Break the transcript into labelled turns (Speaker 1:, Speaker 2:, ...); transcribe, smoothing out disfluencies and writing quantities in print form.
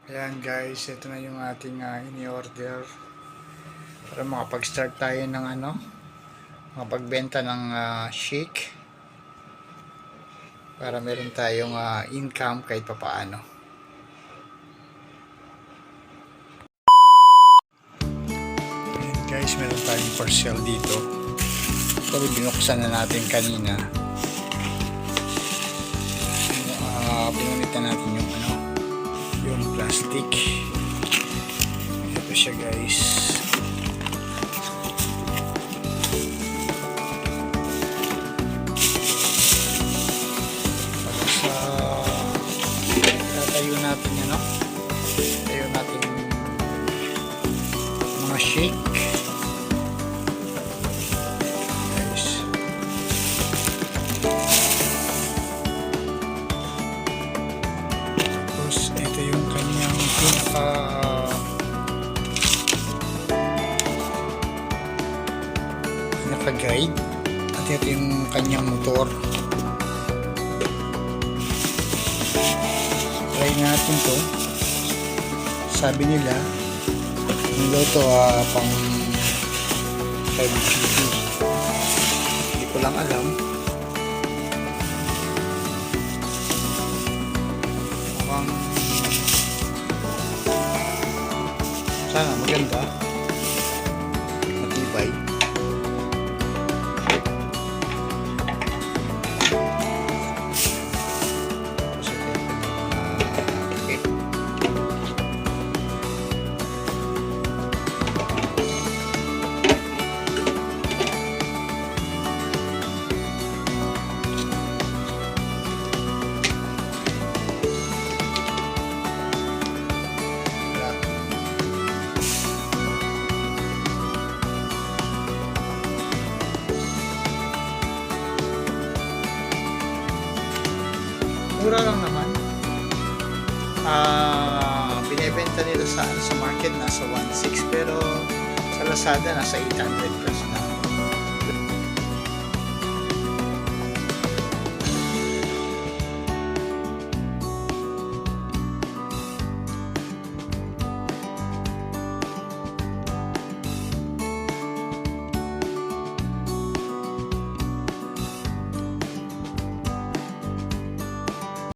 Speaker 1: Ayan guys, ito na yung ating ini-order para makapag-start tayo ng makapagbenta ng shake para meron tayong income kahit papaano. Ayan guys, meron tayong for sale dito. Ito binuksan na natin kanina. Pinunitan natin yung plastic. Ito siya guys. Tatayo natin tayo natin mga shake guys. Tapos ito yung kanyang pinaka-guide at ito yung kanyang motor. Try natin to. Sabi nila nila to pang 5GP. Hindi ko lang alam. Mukhang sana maganda, matibay. Mura lang naman. Binebenta nila sa market nasa 1.6 pero sa Lazada nasa 800 per